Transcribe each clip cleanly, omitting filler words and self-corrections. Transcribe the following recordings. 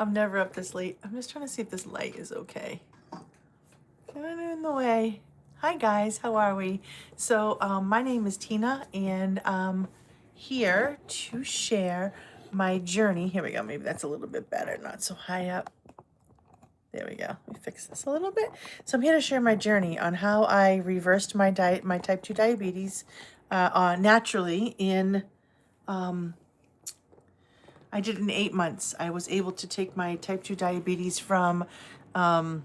I'm never up this late. I'm just trying to see if this light is okay. Kind of in the way. Hi guys, how are we? So my name is Tina, and I'm here to share my journey. Here we go. Maybe that's a little bit better, not so high up. There we go. Let me fix this a little bit. So I'm here to share my journey on how I reversed my type 2 diabetes naturally in I did it in 8 months. I was able to take my type 2 diabetes from an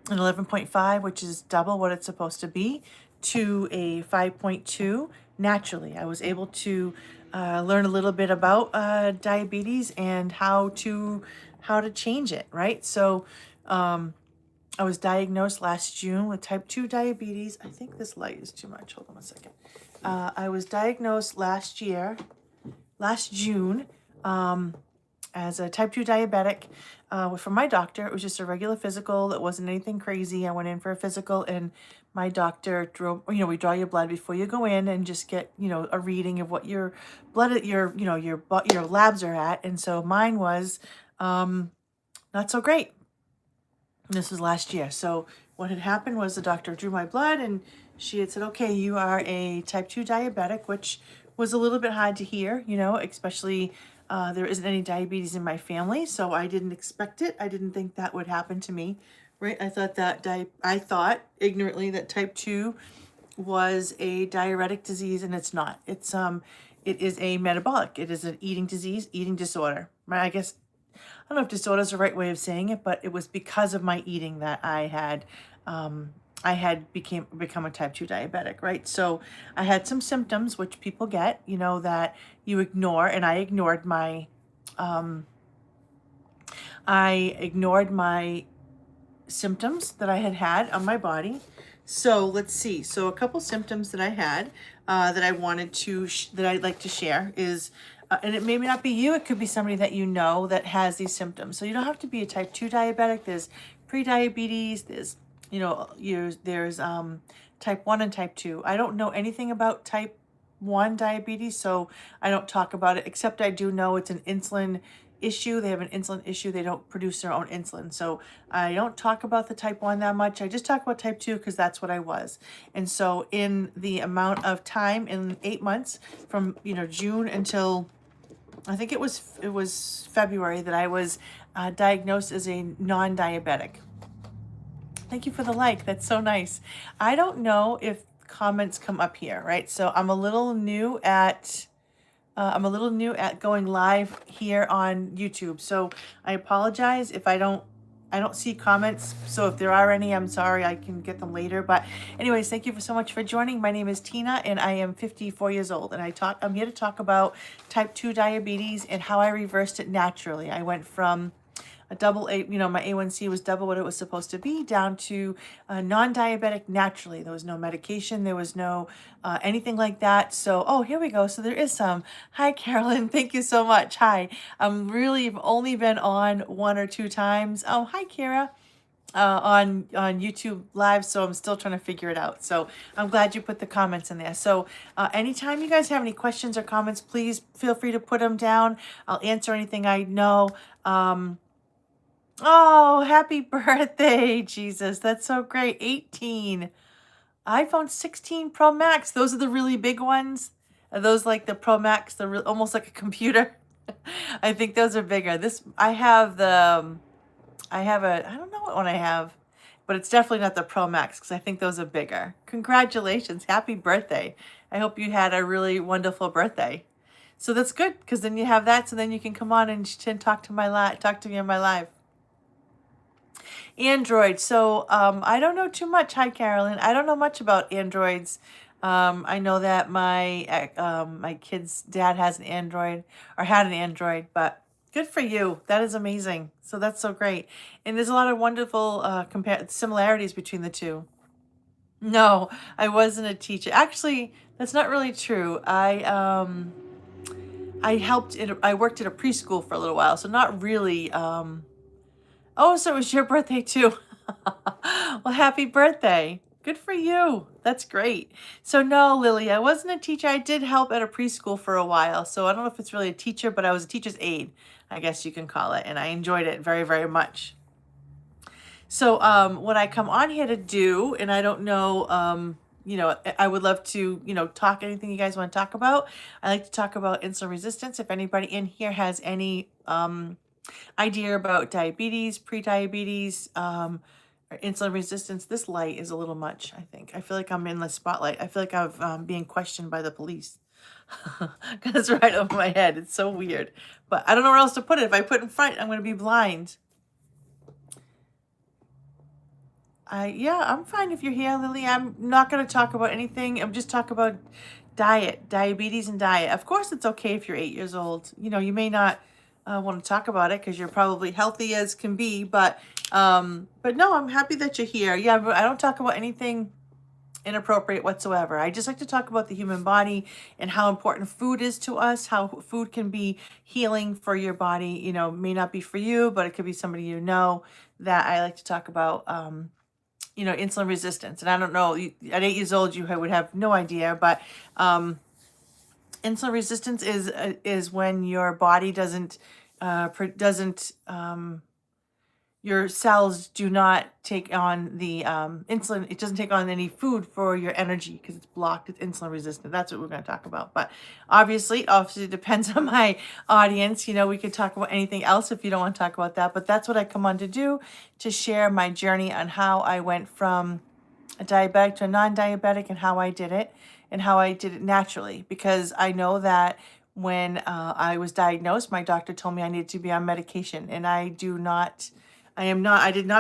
11.5, which is double what it's supposed to be, to a 5.2 naturally. I was able to learn a little bit about diabetes and how to change it, right? So I was diagnosed last June with type 2 diabetes. I think this light is too much. Hold on a second. I was diagnosed last June, as a type 2 diabetic from my doctor. It was just a regular physical. It wasn't anything crazy. I went in for a physical, and my doctor we draw your blood before you go in and just get, a reading of what your blood, your labs are at. And so mine was not so great. This was last year. So what had happened was the doctor drew my blood, and she had said, okay, you are a type 2 diabetic, which was a little bit hard to hear, especially there isn't any diabetes in my family. So I didn't expect it. I didn't think that would happen to me, right? I thought ignorantly that type 2 was a diuretic disease, and it's not. It is a metabolic. It is an eating disease, eating disorder. Right? I don't know if disorder is the right way of saying it, but it was because of my eating that I had become a type 2 diabetic, right? So I had some symptoms which people get, that you ignore, and I ignored my symptoms that I had on my body. So let's see. So a couple symptoms that I had that I'd like to share is, and it may not be you, it could be somebody that you know that has these symptoms. So you don't have to be a type 2 diabetic. There's pre-diabetes, there's type 1 and type 2. I don't know anything about type 1 diabetes, so I don't talk about it, except I do know it's an insulin issue. They have an insulin issue. They don't produce their own insulin. So I don't talk about the type 1 that much. I just talk about type 2 because that's what I was. And so in the amount of time, in 8 months, from June until I think it was February, that I was diagnosed as a non-diabetic. Thank you for the like. That's so nice. I don't know if comments come up here, right? So I'm a little new at going live here on YouTube. So I apologize if I don't see comments. So if there are any, I'm sorry, I can get them later. But anyways, thank you so much for joining. My name is Tina, and I am 54 years old, and I'm here to talk about type 2 diabetes and how I reversed it naturally. I went from a double A, my A1C was double what it was supposed to be, down to non-diabetic naturally. There was no medication. There was no anything like that. So, oh, here we go. So there is some. Hi, Carolyn. Thank you so much. Hi. I've only been on 1 or 2 times. Oh, hi, Kara. On YouTube Live, so I'm still trying to figure it out. So I'm glad you put the comments in there. So anytime you guys have any questions or comments, please feel free to put them down. I'll answer anything I know. Oh, happy birthday, Jesus. That's so great. 18. iPhone 16 Pro Max. Those are the really big ones. Are those like the Pro Max, almost like a computer? I think those are bigger. I don't know what one I have, but it's definitely not the Pro Max because I think those are bigger. Congratulations. Happy birthday. I hope you had a really wonderful birthday. So that's good, because then you have that, so then you can come on and talk to me on my live. Android. So I don't know too much. Hi, Carolyn. I don't know much about Androids. I know that my kid's dad has an Android, or had an Android, but good for you. That is amazing. So that's so great. And there's a lot of wonderful similarities between the two. No, I wasn't a teacher. Actually, that's not really true. I worked at a preschool for a little while, so not really. Oh, so it was your birthday too. Well, happy birthday. Good for you. That's great. So no, Lily, I wasn't a teacher. I did help at a preschool for a while. So I don't know if it's really a teacher, but I was a teacher's aide. I guess you can call it. And I enjoyed it very, very much. So what I come on here to do, and I don't know, I would love to, talk anything you guys want to talk about. I like to talk about insulin resistance. If anybody in here has any idea about diabetes, pre-diabetes, or insulin resistance, this light is a little much, I think. I feel like I'm in the spotlight. I feel like I'm being questioned by the police. Because it's right over my head. It's so weird. But I don't know where else to put it. If I put it in front, I'm going to be blind. Yeah, I'm fine if you're here, Lily. I'm not going to talk about anything. I'm just talk about diabetes and diet. Of course, it's okay if you're 8 years old. You may not want to talk about it because you're probably healthy as can be. But no, I'm happy that you're here. Yeah, but I don't talk about anything inappropriate whatsoever. I just like to talk about the human body and how important food is to us, how food can be healing for your body. May not be for you, but it could be somebody that I like to talk about. Insulin resistance. And I don't know, at 8 years old, you would have no idea, but insulin resistance is when your body doesn't your cells do not take on the insulin. It doesn't take on any food for your energy because it's blocked. It's insulin resistant. That's what we're going to talk about. But obviously it depends on my audience. We could talk about anything else if you don't want to talk about that. But that's what I come on to do, to share my journey on how I went from a diabetic to a non-diabetic and how I did it and how I did it naturally. Because I know that when I was diagnosed, my doctor told me I needed to be on medication, and I did not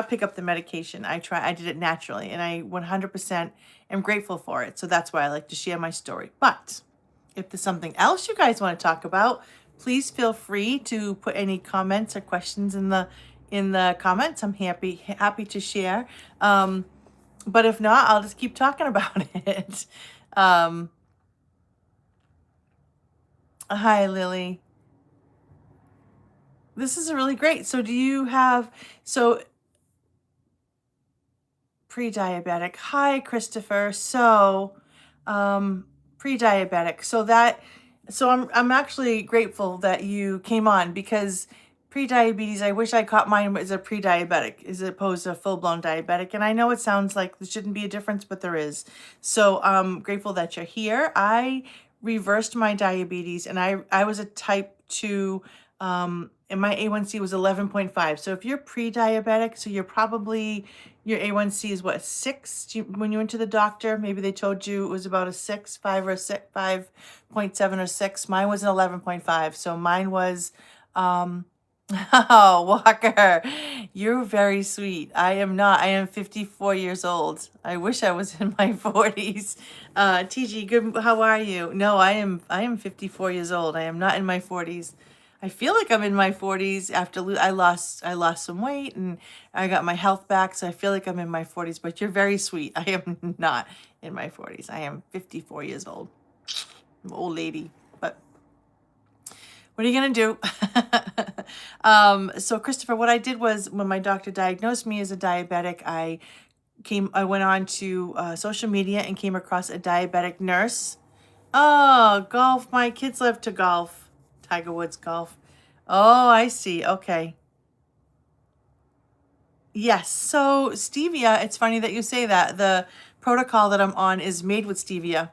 pick up the medication. I did it naturally, and I 100% am grateful for it. So that's why I like to share my story. But if there's something else you guys want to talk about, please feel free to put any comments or questions in the comments. I'm happy to share. But if not, I'll just keep talking about it. Hi, Lily. This is really great. So do you have, pre-diabetic? Hi, Christopher. So, pre-diabetic. I'm actually grateful that you came on, because pre-diabetes, I wish I caught mine as a pre-diabetic as opposed to a full-blown diabetic. And I know it sounds like there shouldn't be a difference, but there is. So I'm grateful that you're here. I reversed my diabetes, and I was a type 2, and my A1C was 11.5. So if you're pre-diabetic, so you're probably, your A1C is what, 6? When you went to the doctor, maybe they told you it was about a 6, 5 or 6, 5.7 or 6. Mine was an 11.5. So mine was, oh, Walker, you're very sweet. I am not. I am 54 years old. I wish I was in my 40s. TG, good. How are you? No, I am 54 years old. I am not in my 40s. I feel like I'm in my 40s after I lost some weight and I got my health back, so I feel like I'm in my 40s, but you're very sweet. I am not in my 40s. I am 54 years old. I'm an old lady, but what are you going to do? So Christopher, what I did was, when my doctor diagnosed me as a diabetic, I went on to social media and came across a diabetic nurse. Oh, golf. My kids love to golf. Tiger Woods golf. Oh, I see. Okay. Yes. So stevia, it's funny that you say that. The protocol that I'm on is made with stevia.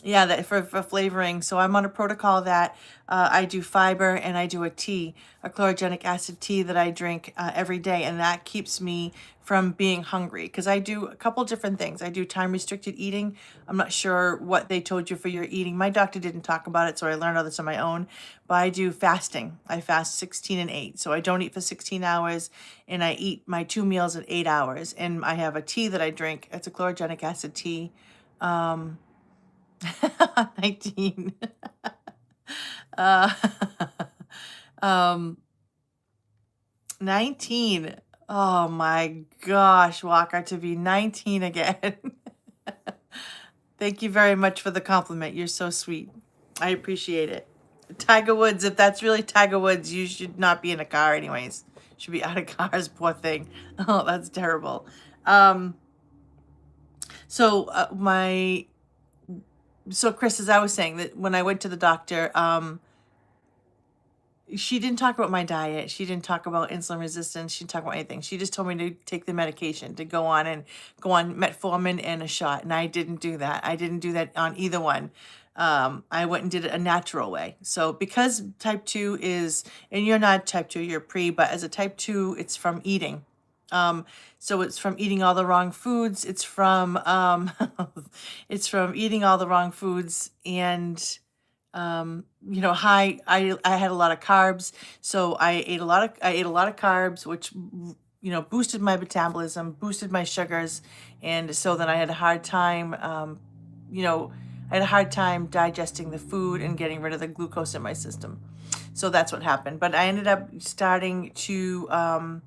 Yeah, that for flavoring. So I'm on a protocol that I do fiber, and I do a chlorogenic acid tea that I drink every day, and that keeps me from being hungry, because I do a couple different things. I do time restricted eating. I'm not sure what they told you for your eating. My doctor didn't talk about it, so I learned all this on my own. But I do fasting. I fast 16 and 8. So I don't eat for 16 hours, and I eat my 2 meals at 8 hours. And I have a tea that I drink. It's a chlorogenic acid tea. 19. uh, 19. Oh my gosh, Walker, to be 19 again. Thank you very much for the compliment. You're so sweet. I appreciate it. Tiger Woods, if that's really Tiger Woods, you should not be in a car anyways. Should be out of cars, poor thing. Oh, that's terrible. So Chris, as I was saying, that when I went to the doctor, she didn't talk about my diet. She didn't talk about insulin resistance. She didn't talk about anything. She just told me to take the medication, to go on metformin and a shot. And I didn't do that. I didn't do that on either one. I went and did it a natural way. So because type 2 is, and you're not type 2, you're pre, but as a type 2, it's from eating. So it's from eating all the wrong foods. It's from it's from eating all the wrong foods and I had a lot of carbs, so I ate a lot of carbs, which boosted my metabolism, boosted my sugars, and so then I had a hard time you know I had a hard time digesting the food and getting rid of the glucose in my system. So that's what happened. But I ended up starting to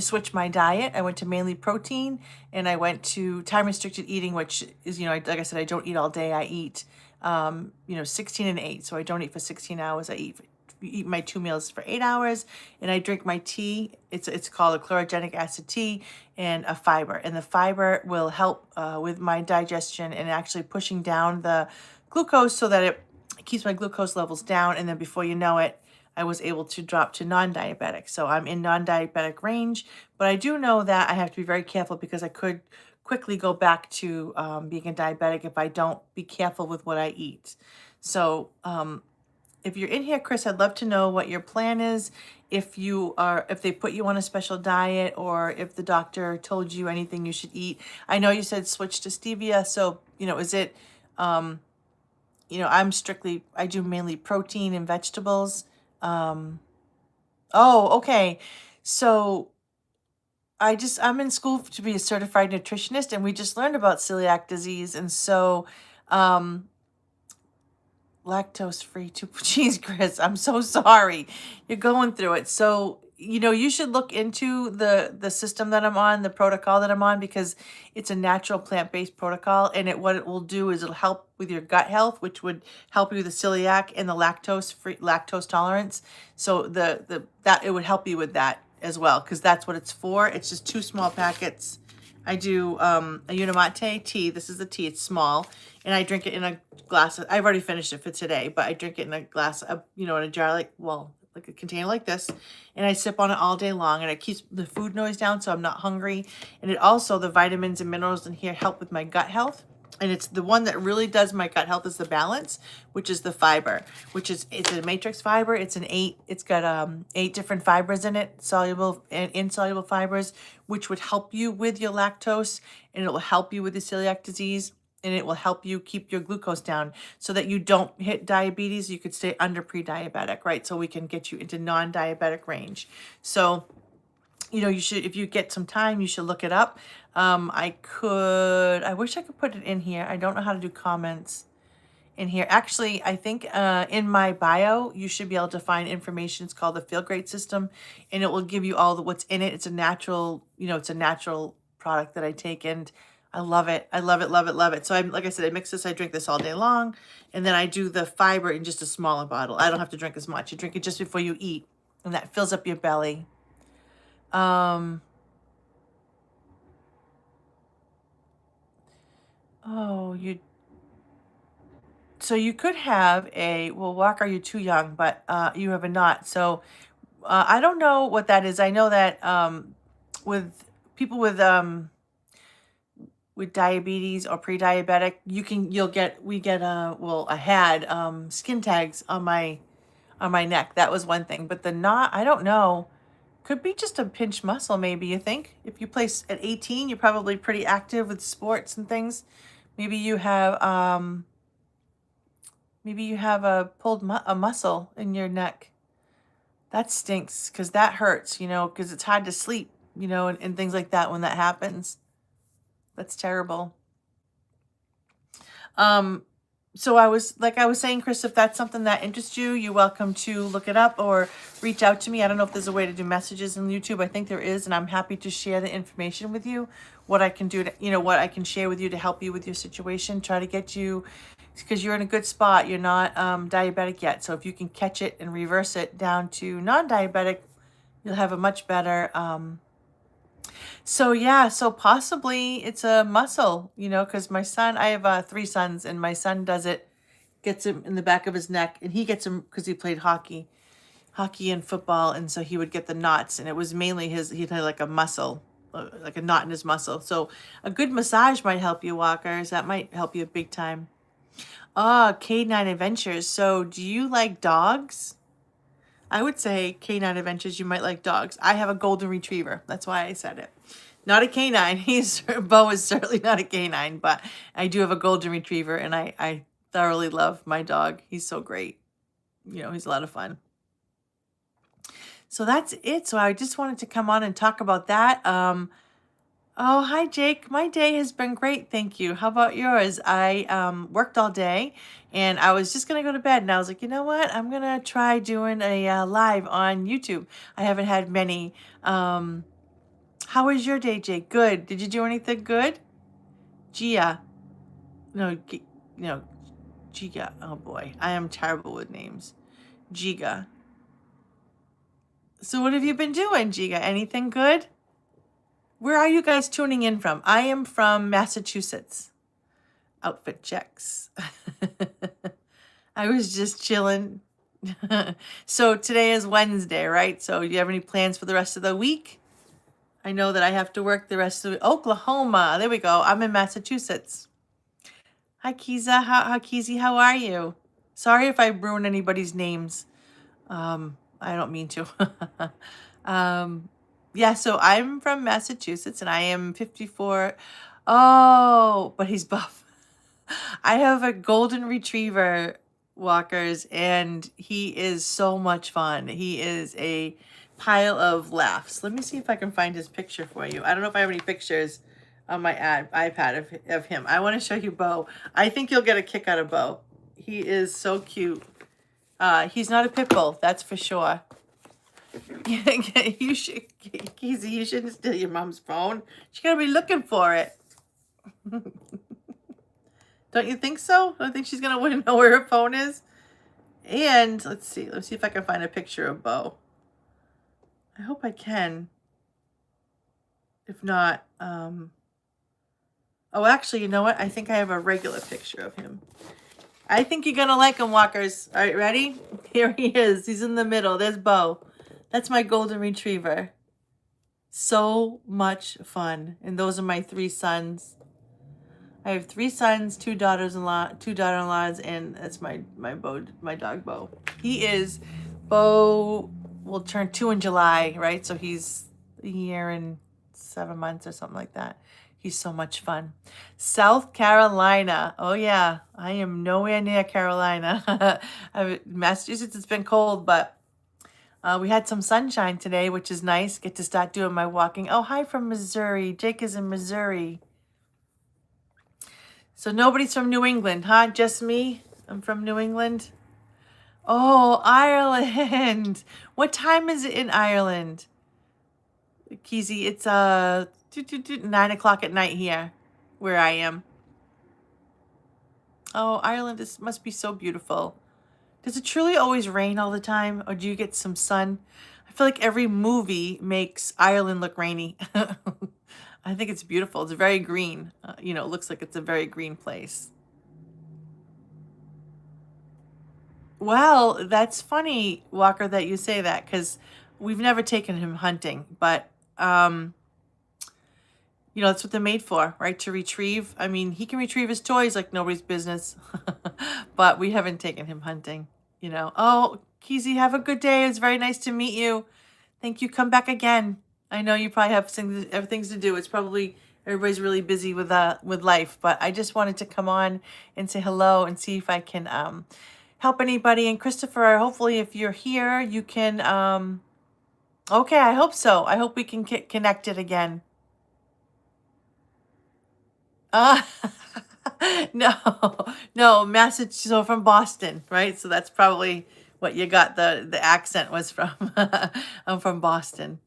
switch my diet. I went to mainly protein, and I went to time restricted eating, which is, like I said, I don't eat all day. I eat 16 and 8. So I don't eat for 16 hours. I eat my 2 meals for 8 hours, and I drink my tea. It's called a chlorogenic acid tea, and a fiber. And the fiber will help with my digestion and actually pushing down the glucose so that it keeps my glucose levels down. And then before you know it, I was able to drop to non-diabetic. So I'm in non-diabetic range, but I do know that I have to be very careful because I could quickly go back to being a diabetic if I don't be careful with what I eat. So if you're in here, Chris, I'd love to know what your plan is. If they put you on a special diet, or if the doctor told you anything you should eat. I know you said switch to stevia. So, is it, I do mainly protein and vegetables. Oh, okay. So I'm in school to be a certified nutritionist, and we just learned about celiac disease. And so, lactose free to cheese, Chris, I'm so sorry you're going through it. So, you should look into the system that I'm on, the protocol that I'm on, because it's a natural plant-based protocol. And what it will do is it'll help with your gut health, which would help you with the celiac and the lactose tolerance. So that it would help you with that as well, because that's what it's for. It's just 2 small packets. I do a Unimate tea. This is the tea. It's small, and I drink it in a glass. I've already finished it for today, but I drink it in a glass, in a jar, like a container like this, and I sip on it all day long, and it keeps the food noise down, so I'm not hungry. And it also, the vitamins and minerals in here help with my gut health. And it's the one that really does my gut health is the balance, which is the fiber, it's a matrix fiber. It's got 8 different fibers in it, soluble and insoluble fibers, which would help you with your lactose, and it will help you with the celiac disease, and it will help you keep your glucose down so that you don't hit diabetes. You could stay under pre-diabetic, right? So we can get you into non-diabetic range. So you should, if you get some time, you should look it up. I wish I could put it in here. I don't know how to do comments in here. Actually, I think in my bio, you should be able to find information. It's called the Feel Great System, and it will give you all what's in it. It's a natural, it's a natural product that I take, and I love it. I love it, love it, love it. So like I said, I mix this, I drink this all day long, and then I do the fiber in just a smaller bottle. I don't have to drink as much. You drink it just before you eat, and that fills up your belly. So you could have Walker, you're too young, but you have a knot. So I don't know what that is. I know that with people with diabetes or pre-diabetic, I had skin tags on my neck. That was one thing. But the knot, I don't know. Could be just a pinched muscle, maybe, you think? If you play at 18, you're probably pretty active with sports and things. Maybe you have a pulled a muscle in your neck. That stinks, because that hurts, because it's hard to sleep, and things like that when that happens. That's terrible. So I was saying, Chris, if that's something that interests you, you're welcome to look it up or reach out to me. I don't know if there's a way to do messages in YouTube. I think there is, and I'm happy to share the information with you, what I can do to, what I can share with you to help you with your situation, try to get you, because you're in a good spot. You're not diabetic yet. So if you can catch it and reverse it down to non-diabetic, you'll have a much better, so possibly it's a muscle, because my son, I have 3 sons, and my son gets him in the back of his neck, and he gets him because he played hockey hockey and football, and so he would get the knots, and it was mainly he had like a muscle, like a knot in his muscle. So a good massage might help you, Walkers. That might help you big time. Ah, K9 Adventures. So do you like dogs? I would say K9 Adventures, you might like dogs. I have a golden retriever. That's why I said it. Not a canine. Bo is certainly not a canine, but I do have a golden retriever, and I thoroughly love my dog. He's so great. He's a lot of fun. So that's it. So I just wanted to come on and talk about that. Oh, hi, Jake. My day has been great. Thank you. How about yours? I worked all day, and I was just going to go to bed. And I was like, you know what? I'm going to try doing a live on YouTube. I haven't had many. How was your day, Jake? Good. Did you do anything good? Gia. No, Giga. Oh, boy. I am terrible with names. Giga. So what have you been doing, Giga? Anything good? Where are you guys tuning in from? I am from Massachusetts. Outfit checks. I was just chilling. So today is Wednesday, right? So do you have any plans for the rest of the week? I know that I have to work the rest of Oklahoma. There we go. I'm in Massachusetts. Hi, Kiza. Kizi, how are you? Sorry if I ruin anybody's names. I don't mean to. Yeah, so I'm from Massachusetts, and I am 54. Oh, but he's buff. I have a golden retriever, Walkers, and he is so much fun. He is a pile of laughs. Let me see if I can find his picture for you. I don't know if I have any pictures on my iPad of him. I want to show you Bo. I think you'll get a kick out of Bo. He is so cute. He's not a pit bull, that's for sure. You shouldn't steal your mom's phone. She's gonna be looking for it. Don't you think so? Don't think she's gonna want to know where her phone is? And let's see if I can find a picture of Bo. I hope I can. If not, oh, actually, you know what? I think I have a regular picture of him. I think you're gonna like him, Walkers. All right, ready? Here he is. He's in the middle. There's Bo. That's my golden retriever. So much fun. And those are my 3 sons. I have 3 sons, 2 daughter-in-laws, and that's my dog Bo. Bo will turn 2 in July, right? So he's a year and 7 months or something like that. He's so much fun. South Carolina. Oh, yeah. I am nowhere near Carolina. Massachusetts, it's been cold, but we had some sunshine today, which is nice. Get to start doing my walking. Oh, hi from Missouri. Jake is in Missouri. So nobody's from New England, huh? Just me? I'm from New England. Oh, Ireland. What time is it in Ireland? Keezy, it's 9 o'clock at night here, where I am. Oh, Ireland must be so beautiful. Does it truly always rain all the time, or do you get some sun? I feel like every movie makes Ireland look rainy. I think it's beautiful. It's very green. It looks like it's a very green place. Well, that's funny, Walker, that you say that, because we've never taken him hunting, but that's what they're made for, right? To retrieve. I mean, he can retrieve his toys like nobody's business, but we haven't taken him hunting, Oh, Keezy, have a good day. It's very nice to meet you. Thank you. Come back again. I know you probably have things to do. It's probably everybody's really busy with life, but I just wanted to come on and say hello and see if I can help anybody. And Christopher, hopefully if you're here, you can okay, I hope so. I hope we can get connected again. No, Massachusetts, so from Boston, right? So that's probably what you got, the accent was from. I'm from Boston.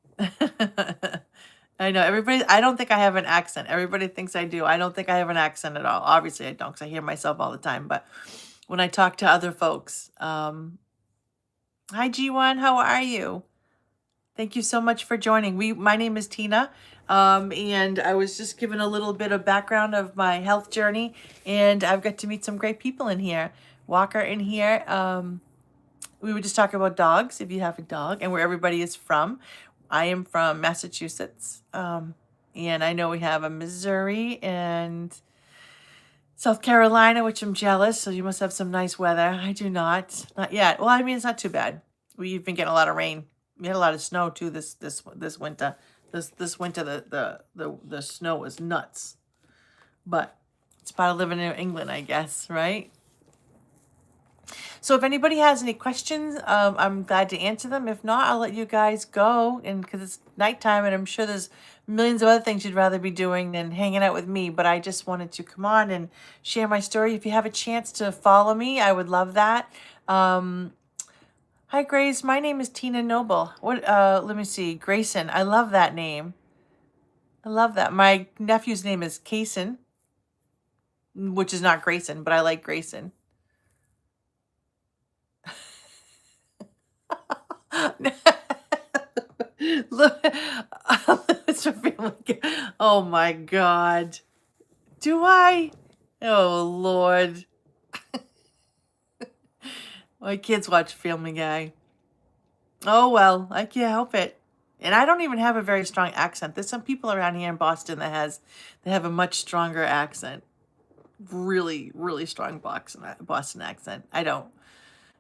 I know, I don't think I have an accent. Everybody thinks I do. I don't think I have an accent at all. Obviously I don't, because I hear myself all the time, but when I talk to other folks, hi G1, how are you? Thank you so much for joining. My name is Tina, and I was just given a little bit of background of my health journey, and I've got to meet some great people in here. Walker in here. we were just talking about dogs, if you have a dog, and where everybody is from. I am from Massachusetts, and I know we have a Missouri and South Carolina, which I'm jealous. So you must have some nice weather. I do not yet. Well, I mean, it's not too bad. We've been getting a lot of rain. We had a lot of snow too this winter. This winter the snow was nuts. But it's part of living in England, I guess, right? So if anybody has any questions, I'm glad to answer them. If not, I'll let you guys go, and because it's nighttime, and I'm sure there's millions of other things you'd rather be doing than hanging out with me. But I just wanted to come on and share my story. If you have a chance to follow me, I would love that. Hi, Grace. My name is Tina Noble. What? Let me see. Grayson. I love that name. I love that. My nephew's name is Kaysen, which is not Grayson, but I like Grayson. Look, it's a Family Guy. Oh my God. Do I? Oh Lord. My kids watch Family Guy. Oh well, I can't help it. And I don't even have a very strong accent. There's some people around here in Boston that have a much stronger accent. Really, really strong Boston accent. I don't.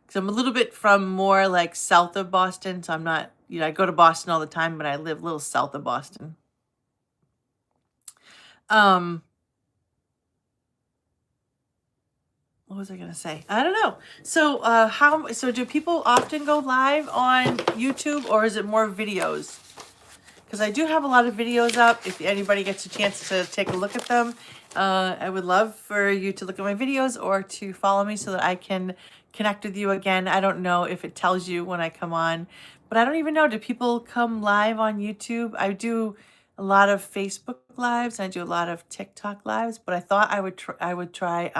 Because I'm a little bit from more like south of Boston, so I'm not, I go to Boston all the time, but I live a little south of Boston. What was I gonna say? I don't know. So so do people often go live on YouTube, or is it more videos? Because I do have a lot of videos up. If anybody gets a chance to take a look at them, I would love for you to look at my videos or to follow me so that I can connect with you again. I don't know if it tells you when I come on, but I don't even know. Do people come live on YouTube? I do a lot of Facebook lives and I do a lot of TikTok lives, but I thought I would try